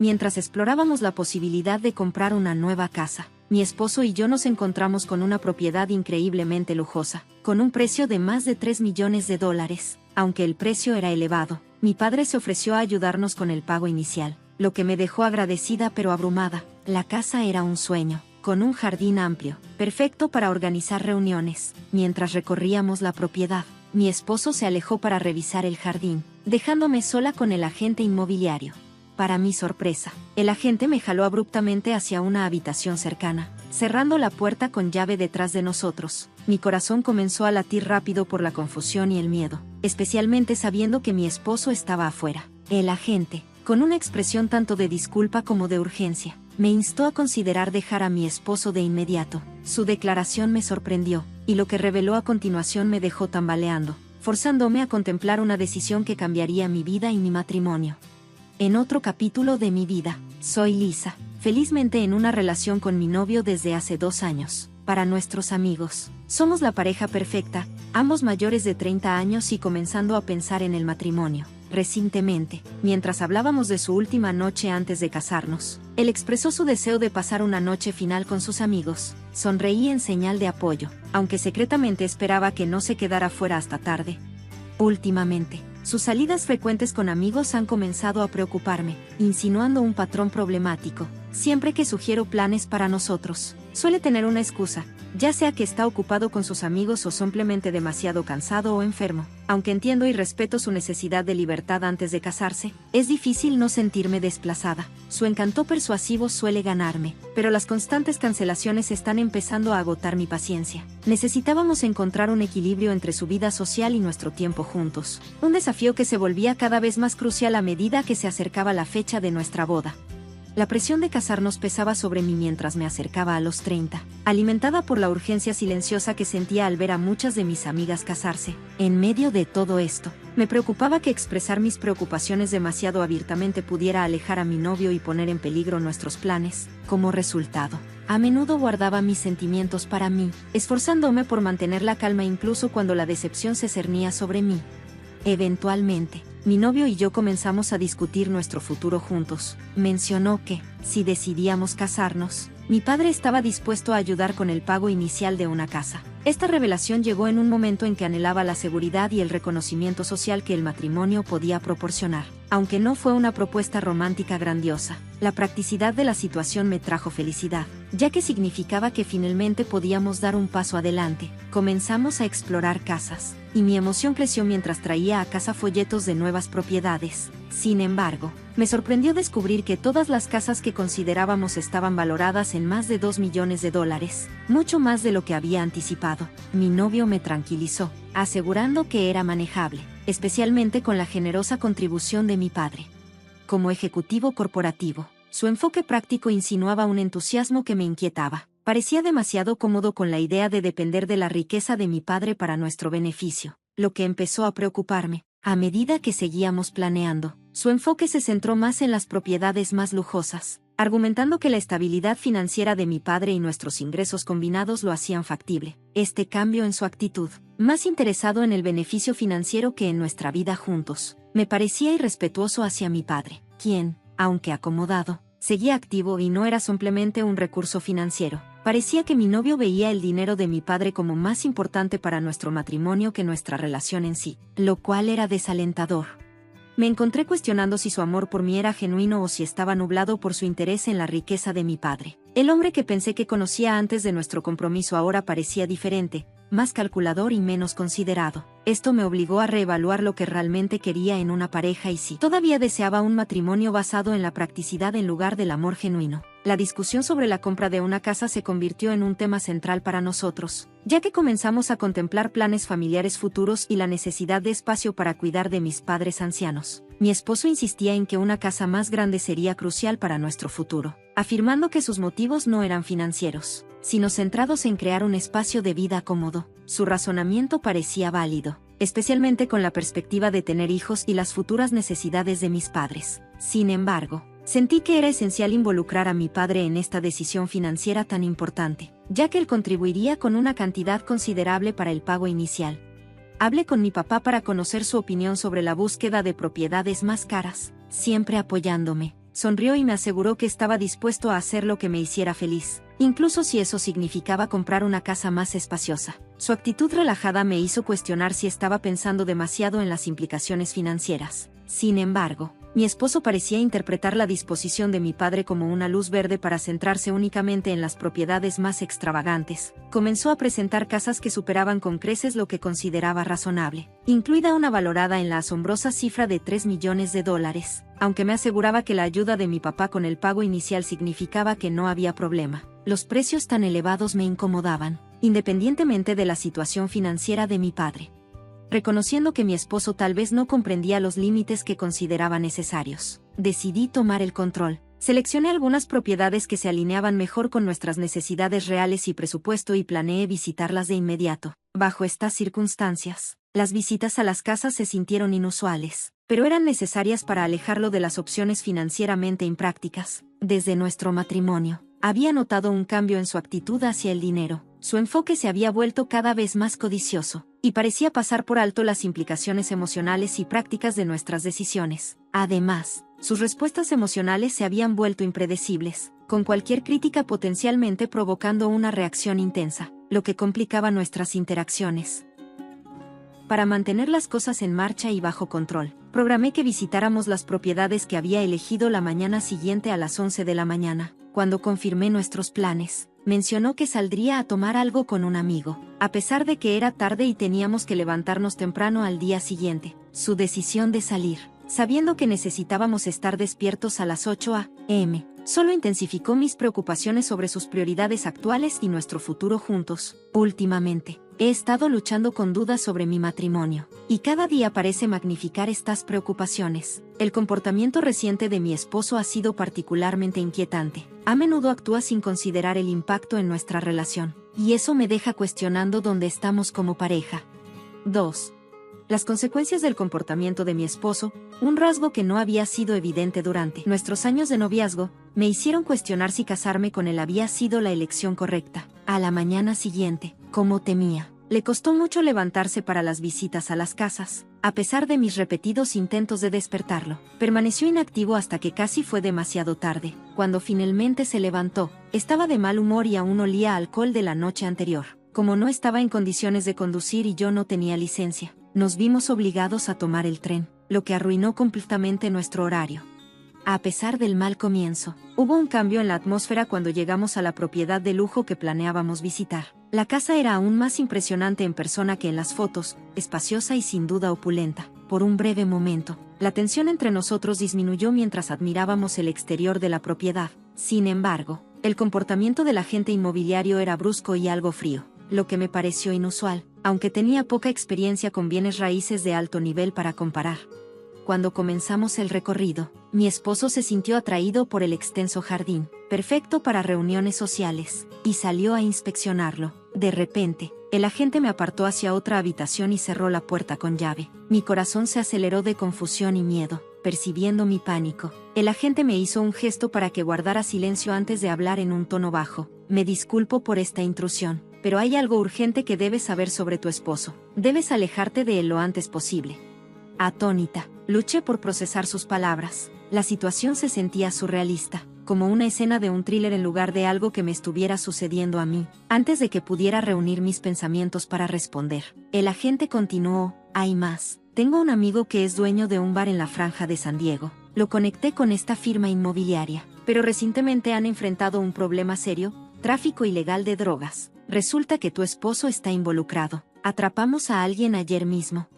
Mientras explorábamos la posibilidad de comprar una nueva casa, mi esposo y yo nos encontramos con una propiedad increíblemente lujosa, con un precio de más de $3 millones. Aunque el precio era elevado, mi padre se ofreció a ayudarnos con el pago inicial, lo que me dejó agradecida pero abrumada. La casa era un sueño, con un jardín amplio, perfecto para organizar reuniones. Mientras recorríamos la propiedad, mi esposo se alejó para revisar el jardín, dejándome sola con el agente inmobiliario. Para mi sorpresa, el agente me jaló abruptamente hacia una habitación cercana, cerrando la puerta con llave detrás de nosotros. Mi corazón comenzó a latir rápido por la confusión y el miedo, especialmente sabiendo que mi esposo estaba afuera. El agente, con una expresión tanto de disculpa como de urgencia, me instó a considerar dejar a mi esposo de inmediato. Su declaración me sorprendió, y lo que reveló a continuación me dejó tambaleando, forzándome a contemplar una decisión que cambiaría mi vida y mi matrimonio. En otro capítulo de mi vida, soy Lisa, felizmente en una relación con mi novio desde hace 2 años. Para nuestros amigos, somos la pareja perfecta, ambos mayores de 30 años y comenzando a pensar en el matrimonio. Recientemente, mientras hablábamos de su última noche antes de casarnos, él expresó su deseo de pasar una noche final con sus amigos. Sonreí en señal de apoyo, aunque secretamente esperaba que no se quedara fuera hasta tarde. Últimamente, sus salidas frecuentes con amigos han comenzado a preocuparme, insinuando un patrón problemático. Siempre que sugiero planes para nosotros, suele tener una excusa, ya sea que está ocupado con sus amigos o simplemente demasiado cansado o enfermo. Aunque entiendo y respeto su necesidad de libertad antes de casarse, es difícil no sentirme desplazada. Su encanto persuasivo suele ganarme, pero las constantes cancelaciones están empezando a agotar mi paciencia. Necesitábamos encontrar un equilibrio entre su vida social y nuestro tiempo juntos, un desafío que se volvía cada vez más crucial a medida que se acercaba la fecha de nuestra boda. La presión de casarnos pesaba sobre mí mientras me acercaba a los 30, alimentada por la urgencia silenciosa que sentía al ver a muchas de mis amigas casarse. En medio de todo esto, me preocupaba que expresar mis preocupaciones demasiado abiertamente pudiera alejar a mi novio y poner en peligro nuestros planes. Como resultado, a menudo guardaba mis sentimientos para mí, esforzándome por mantener la calma incluso cuando la decepción se cernía sobre mí. Eventualmente, mi novio y yo comenzamos a discutir nuestro futuro juntos. Mencionó que, si decidíamos casarnos, mi padre estaba dispuesto a ayudar con el pago inicial de una casa. Esta revelación llegó en un momento en que anhelaba la seguridad y el reconocimiento social que el matrimonio podía proporcionar. Aunque no fue una propuesta romántica grandiosa, la practicidad de la situación me trajo felicidad, ya que significaba que finalmente podíamos dar un paso adelante. Comenzamos a explorar casas, y mi emoción creció mientras traía a casa folletos de nuevas propiedades. Sin embargo, me sorprendió descubrir que todas las casas que considerábamos estaban valoradas en más de $2 millones, mucho más de lo que había anticipado. Mi novio me tranquilizó, asegurando que era manejable, especialmente con la generosa contribución de mi padre. Como ejecutivo corporativo, su enfoque práctico insinuaba un entusiasmo que me inquietaba. Parecía demasiado cómodo con la idea de depender de la riqueza de mi padre para nuestro beneficio, lo que empezó a preocuparme. A medida que seguíamos planeando, su enfoque se centró más en las propiedades más lujosas, argumentando que la estabilidad financiera de mi padre y nuestros ingresos combinados lo hacían factible. Este cambio en su actitud, más interesado en el beneficio financiero que en nuestra vida juntos, me parecía irrespetuoso hacia mi padre, quien, aunque acomodado, seguía activo y no era simplemente un recurso financiero. Parecía que mi novio veía el dinero de mi padre como más importante para nuestro matrimonio que nuestra relación en sí, lo cual era desalentador. Me encontré cuestionando si su amor por mí era genuino o si estaba nublado por su interés en la riqueza de mi padre. El hombre que pensé que conocía antes de nuestro compromiso ahora parecía diferente, más calculador y menos considerado. Esto me obligó a reevaluar lo que realmente quería en una pareja y si todavía deseaba un matrimonio basado en la practicidad en lugar del amor genuino. La discusión sobre la compra de una casa se convirtió en un tema central para nosotros, ya que comenzamos a contemplar planes familiares futuros y la necesidad de espacio para cuidar de mis padres ancianos. Mi esposo insistía en que una casa más grande sería crucial para nuestro futuro, afirmando que sus motivos no eran financieros, sino centrados en crear un espacio de vida cómodo. Su razonamiento parecía válido, especialmente con la perspectiva de tener hijos y las futuras necesidades de mis padres. Sin embargo, sentí que era esencial involucrar a mi padre en esta decisión financiera tan importante, ya que él contribuiría con una cantidad considerable para el pago inicial. Hablé con mi papá para conocer su opinión sobre la búsqueda de propiedades más caras, siempre apoyándome. Sonrió y me aseguró que estaba dispuesto a hacer lo que me hiciera feliz, incluso si eso significaba comprar una casa más espaciosa. Su actitud relajada me hizo cuestionar si estaba pensando demasiado en las implicaciones financieras. Sin embargo, mi esposo parecía interpretar la disposición de mi padre como una luz verde para centrarse únicamente en las propiedades más extravagantes. Comenzó a presentar casas que superaban con creces lo que consideraba razonable, incluida una valorada en la asombrosa cifra de $3 millones. Aunque me aseguraba que la ayuda de mi papá con el pago inicial significaba que no había problema, los precios tan elevados me incomodaban, independientemente de la situación financiera de mi padre. Reconociendo que mi esposo tal vez no comprendía los límites que consideraba necesarios, decidí tomar el control. Seleccioné algunas propiedades que se alineaban mejor con nuestras necesidades reales y presupuesto y planeé visitarlas de inmediato. Bajo estas circunstancias, las visitas a las casas se sintieron inusuales, pero eran necesarias para alejarlo de las opciones financieramente imprácticas. Desde nuestro matrimonio, había notado un cambio en su actitud hacia el dinero. Su enfoque se había vuelto cada vez más codicioso, y parecía pasar por alto las implicaciones emocionales y prácticas de nuestras decisiones. Además, sus respuestas emocionales se habían vuelto impredecibles, con cualquier crítica potencialmente provocando una reacción intensa, lo que complicaba nuestras interacciones. Para mantener las cosas en marcha y bajo control, programé que visitáramos las propiedades que había elegido la mañana siguiente a las 11 de la mañana. Cuando confirmé nuestros planes, mencionó que saldría a tomar algo con un amigo, a pesar de que era tarde y teníamos que levantarnos temprano al día siguiente. Su decisión de salir, sabiendo que necesitábamos estar despiertos a las 8 a.m., solo intensificó mis preocupaciones sobre sus prioridades actuales y nuestro futuro juntos. Últimamente, he estado luchando con dudas sobre mi matrimonio, y cada día parece magnificar estas preocupaciones. El comportamiento reciente de mi esposo ha sido particularmente inquietante. A menudo actúa sin considerar el impacto en nuestra relación, y eso me deja cuestionando dónde estamos como pareja. 2. Las consecuencias del comportamiento de mi esposo, un rasgo que no había sido evidente durante nuestros años de noviazgo, me hicieron cuestionar si casarme con él había sido la elección correcta. A la mañana siguiente, como temía, le costó mucho levantarse para las visitas a las casas. A pesar de mis repetidos intentos de despertarlo, permaneció inactivo hasta que casi fue demasiado tarde. Cuando finalmente se levantó, estaba de mal humor y aún olía a alcohol de la noche anterior. Como no estaba en condiciones de conducir y yo no tenía licencia, nos vimos obligados a tomar el tren, lo que arruinó completamente nuestro horario. A pesar del mal comienzo, hubo un cambio en la atmósfera cuando llegamos a la propiedad de lujo que planeábamos visitar. La casa era aún más impresionante en persona que en las fotos, espaciosa y sin duda opulenta. Por un breve momento, la tensión entre nosotros disminuyó mientras admirábamos el exterior de la propiedad. Sin embargo, el comportamiento del agente inmobiliario era brusco y algo frío, lo que me pareció inusual, aunque tenía poca experiencia con bienes raíces de alto nivel para comparar. Cuando comenzamos el recorrido, mi esposo se sintió atraído por el extenso jardín, perfecto para reuniones sociales, y salió a inspeccionarlo. De repente, el agente me apartó hacia otra habitación y cerró la puerta con llave. Mi corazón se aceleró de confusión y miedo, percibiendo mi pánico. El agente me hizo un gesto para que guardara silencio antes de hablar en un tono bajo. Me disculpo por esta intrusión, pero hay algo urgente que debes saber sobre tu esposo. Debes alejarte de él lo antes posible. Atónita, luché por procesar sus palabras. La situación se sentía surrealista, como una escena de un thriller en lugar de algo que me estuviera sucediendo a mí. Antes de que pudiera reunir mis pensamientos para responder, el agente continuó: hay más. Tengo un amigo que es dueño de un bar en la Franja de San Diego. Lo conecté con esta firma inmobiliaria, pero recientemente han enfrentado un problema serio: tráfico ilegal de drogas. Resulta que tu esposo está involucrado. Atrapamos a alguien ayer mismo.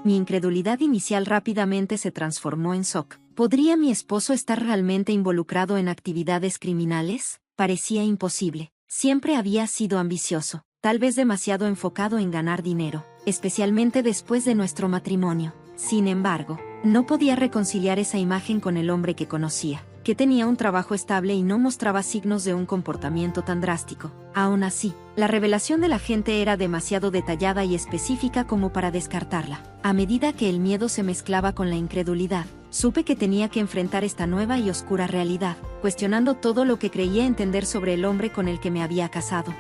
Mi incredulidad inicial rápidamente se transformó en shock. ¿Podría mi esposo estar realmente involucrado en actividades criminales? Parecía imposible. Siempre había sido ambicioso, tal vez demasiado enfocado en ganar dinero, especialmente después de nuestro matrimonio. Sin embargo, no podía reconciliar esa imagen con el hombre que conocía, que tenía un trabajo estable y no mostraba signos de un comportamiento tan drástico. Aún así, la revelación del agente era demasiado detallada y específica como para descartarla. A medida que el miedo se mezclaba con la incredulidad, supe que tenía que enfrentar esta nueva y oscura realidad, cuestionando todo lo que creía entender sobre el hombre con el que me había casado.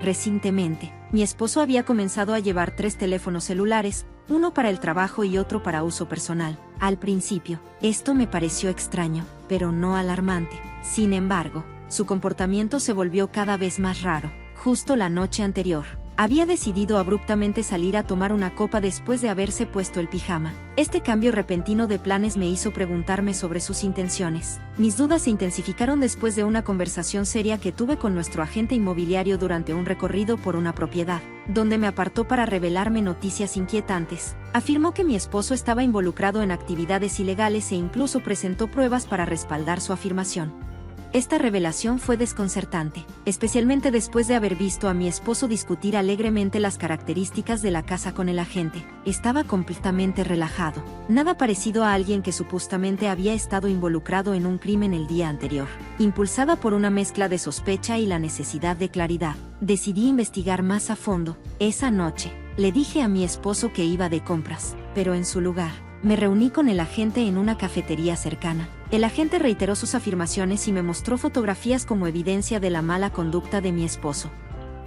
Recientemente, mi esposo había comenzado a llevar 3 teléfonos celulares, uno para el trabajo y otro para uso personal. Al principio, esto me pareció extraño, pero no alarmante. Sin embargo, su comportamiento se volvió cada vez más raro. Justo la noche anterior, había decidido abruptamente salir a tomar una copa después de haberse puesto el pijama. Este cambio repentino de planes me hizo preguntarme sobre sus intenciones. Mis dudas se intensificaron después de una conversación seria que tuve con nuestro agente inmobiliario durante un recorrido por una propiedad, donde me apartó para revelarme noticias inquietantes. Afirmó que mi esposo estaba involucrado en actividades ilegales e incluso presentó pruebas para respaldar su afirmación. Esta revelación fue desconcertante, especialmente después de haber visto a mi esposo discutir alegremente las características de la casa con el agente. Estaba completamente relajado, nada parecido a alguien que supuestamente había estado involucrado en un crimen el día anterior. Impulsada por una mezcla de sospecha y la necesidad de claridad, decidí investigar más a fondo. Esa noche, le dije a mi esposo que iba de compras, pero en su lugar, me reuní con el agente en una cafetería cercana. El agente reiteró sus afirmaciones y me mostró fotografías como evidencia de la mala conducta de mi esposo.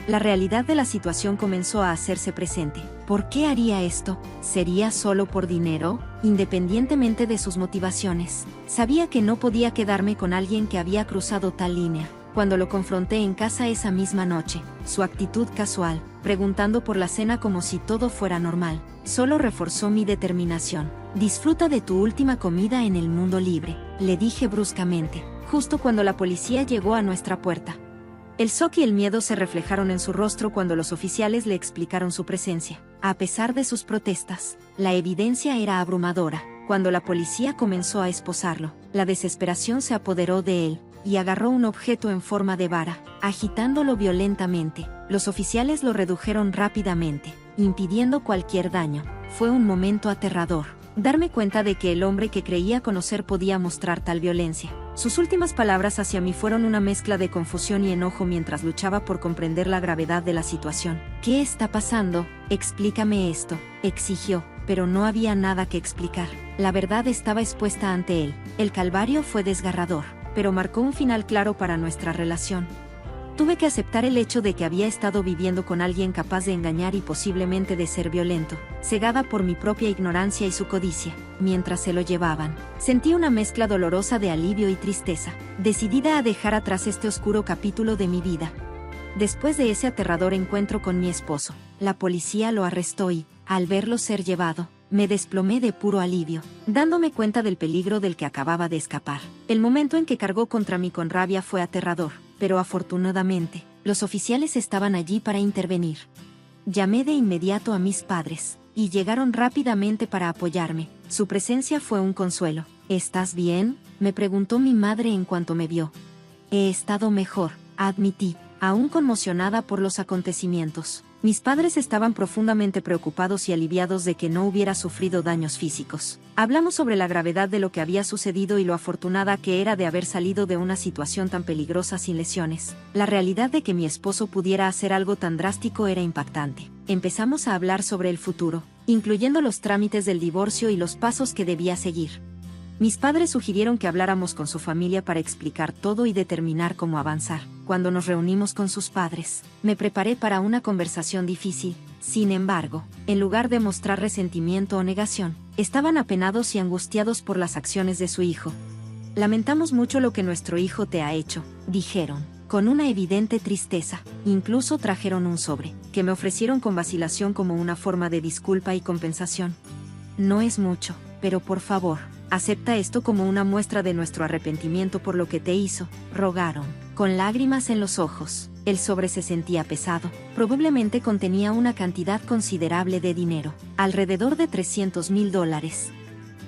La realidad de la situación comenzó a hacerse presente. ¿Por qué haría esto? ¿Sería solo por dinero? Independientemente de sus motivaciones, sabía que no podía quedarme con alguien que había cruzado tal línea. Cuando lo confronté en casa esa misma noche, su actitud casual, preguntando por la cena como si todo fuera normal, solo reforzó mi determinación. Disfruta de tu última comida en el mundo libre, le dije bruscamente, justo cuando la policía llegó a nuestra puerta. El shock y el miedo se reflejaron en su rostro cuando los oficiales le explicaron su presencia. A pesar de sus protestas, la evidencia era abrumadora. Cuando la policía comenzó a esposarlo, la desesperación se apoderó de él, y agarró un objeto en forma de vara, agitándolo violentamente. Los oficiales lo redujeron rápidamente, impidiendo cualquier daño. Fue un momento aterrador, darme cuenta de que el hombre que creía conocer podía mostrar tal violencia. Sus últimas palabras hacia mí fueron una mezcla de confusión y enojo mientras luchaba por comprender la gravedad de la situación. ¿Qué está pasando? Explícame esto, exigió, pero no había nada que explicar. La verdad estaba expuesta ante él. El calvario fue desgarrador, pero marcó un final claro para nuestra relación. Tuve que aceptar el hecho de que había estado viviendo con alguien capaz de engañar y posiblemente de ser violento, cegada por mi propia ignorancia y su codicia. Mientras se lo llevaban, sentí una mezcla dolorosa de alivio y tristeza, decidida a dejar atrás este oscuro capítulo de mi vida. Después de ese aterrador encuentro con mi esposo, la policía lo arrestó y, al verlo ser llevado, me desplomé de puro alivio, dándome cuenta del peligro del que acababa de escapar. El momento en que cargó contra mí con rabia fue aterrador, pero afortunadamente, los oficiales estaban allí para intervenir. Llamé de inmediato a mis padres, y llegaron rápidamente para apoyarme. Su presencia fue un consuelo. ¿Estás bien?, me preguntó mi madre en cuanto me vio. He estado mejor, admití, aún conmocionada por los acontecimientos. Mis padres estaban profundamente preocupados y aliviados de que no hubiera sufrido daños físicos. Hablamos sobre la gravedad de lo que había sucedido y lo afortunada que era de haber salido de una situación tan peligrosa sin lesiones. La realidad de que mi esposo pudiera hacer algo tan drástico era impactante. Empezamos a hablar sobre el futuro, incluyendo los trámites del divorcio y los pasos que debía seguir. Mis padres sugirieron que habláramos con su familia para explicar todo y determinar cómo avanzar. Cuando nos reunimos con sus padres, me preparé para una conversación difícil. Sin embargo, en lugar de mostrar resentimiento o negación, estaban apenados y angustiados por las acciones de su hijo. Lamentamos mucho lo que nuestro hijo te ha hecho, dijeron, con una evidente tristeza. Incluso trajeron un sobre, que me ofrecieron con vacilación como una forma de disculpa y compensación. No es mucho, pero por favor, acepta esto como una muestra de nuestro arrepentimiento por lo que te hizo, rogaron, con lágrimas en los ojos. El sobre se sentía pesado, probablemente contenía una cantidad considerable de dinero, alrededor de $300,000.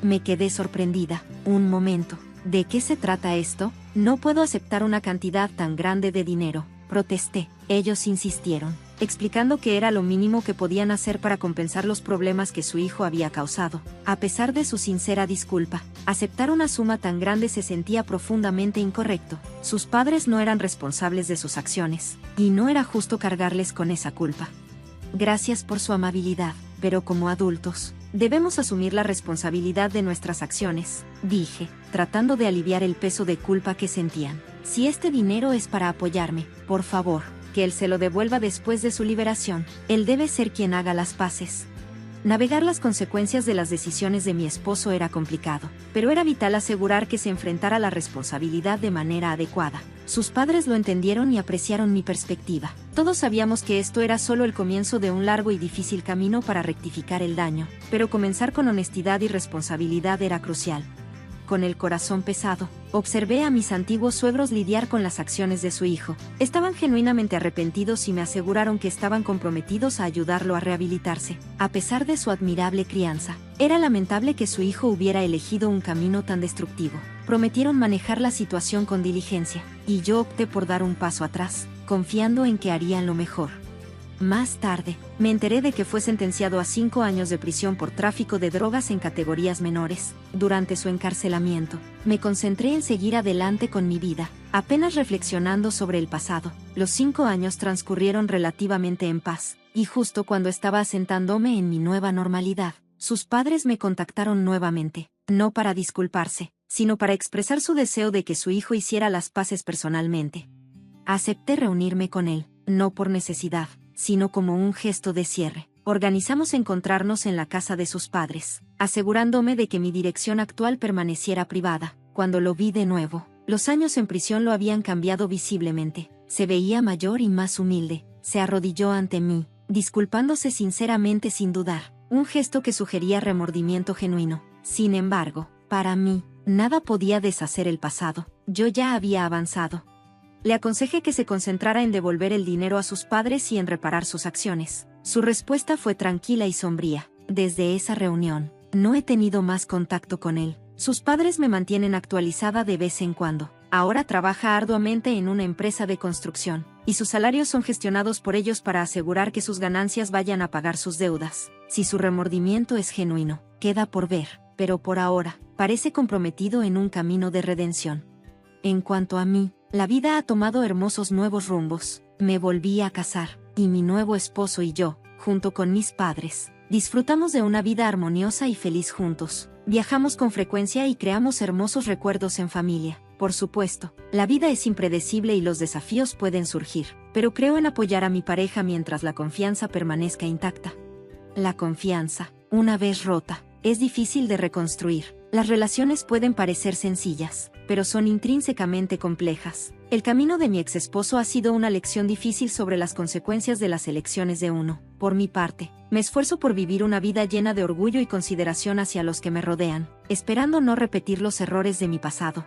Me quedé sorprendida. Un momento, ¿de qué se trata esto? No puedo aceptar una cantidad tan grande de dinero, protesté. Ellos insistieron, explicando que era lo mínimo que podían hacer para compensar los problemas que su hijo había causado. A pesar de su sincera disculpa, aceptar una suma tan grande se sentía profundamente incorrecto. Sus padres no eran responsables de sus acciones, y no era justo cargarles con esa culpa. Gracias por su amabilidad, pero como adultos, debemos asumir la responsabilidad de nuestras acciones, dije, tratando de aliviar el peso de culpa que sentían. Si este dinero es para apoyarme, por favor, que él se lo devuelva después de su liberación. Él debe ser quien haga las paces. Navegar las consecuencias de las decisiones de mi esposo era complicado, pero era vital asegurar que se enfrentara a la responsabilidad de manera adecuada. Sus padres lo entendieron y apreciaron mi perspectiva. Todos sabíamos que esto era solo el comienzo de un largo y difícil camino para rectificar el daño, pero comenzar con honestidad y responsabilidad era crucial. Con el corazón pesado, observé a mis antiguos suegros lidiar con las acciones de su hijo. Estaban genuinamente arrepentidos y me aseguraron que estaban comprometidos a ayudarlo a rehabilitarse, a pesar de su admirable crianza. Era lamentable que su hijo hubiera elegido un camino tan destructivo. Prometieron manejar la situación con diligencia, y yo opté por dar un paso atrás, confiando en que harían lo mejor. Más tarde, me enteré de que fue sentenciado a 5 años de prisión por tráfico de drogas en categorías menores. Durante su encarcelamiento, me concentré en seguir adelante con mi vida, apenas reflexionando sobre el pasado. Los 5 años transcurrieron relativamente en paz, y justo cuando estaba asentándome en mi nueva normalidad, sus padres me contactaron nuevamente, no para disculparse, sino para expresar su deseo de que su hijo hiciera las paces personalmente. Acepté reunirme con él, no por necesidad, sino como un gesto de cierre. Organizamos encontrarnos en la casa de sus padres, asegurándome de que mi dirección actual permaneciera privada. Cuando lo vi de nuevo, los años en prisión lo habían cambiado visiblemente. Se veía mayor y más humilde. Se arrodilló ante mí, disculpándose sinceramente sin dudar, un gesto que sugería remordimiento genuino. Sin embargo, para mí, nada podía deshacer el pasado. Yo ya había avanzado. Le aconsejé que se concentrara en devolver el dinero a sus padres y en reparar sus acciones. Su respuesta fue tranquila y sombría. Desde esa reunión, no he tenido más contacto con él. Sus padres me mantienen actualizada de vez en cuando. Ahora trabaja arduamente en una empresa de construcción, y sus salarios son gestionados por ellos para asegurar que sus ganancias vayan a pagar sus deudas. Si su remordimiento es genuino, queda por ver, pero por ahora, parece comprometido en un camino de redención. En cuanto a mí, la vida ha tomado hermosos nuevos rumbos. Me volví a casar, y mi nuevo esposo y yo, junto con mis padres, disfrutamos de una vida armoniosa y feliz juntos. Viajamos con frecuencia y creamos hermosos recuerdos en familia. Por supuesto, la vida es impredecible y los desafíos pueden surgir, pero creo en apoyar a mi pareja mientras la confianza permanezca intacta. La confianza, una vez rota, es difícil de reconstruir. Las relaciones pueden parecer sencillas, pero son intrínsecamente complejas. El camino de mi exesposo ha sido una lección difícil sobre las consecuencias de las elecciones de uno. Por mi parte, me esfuerzo por vivir una vida llena de orgullo y consideración hacia los que me rodean, esperando no repetir los errores de mi pasado.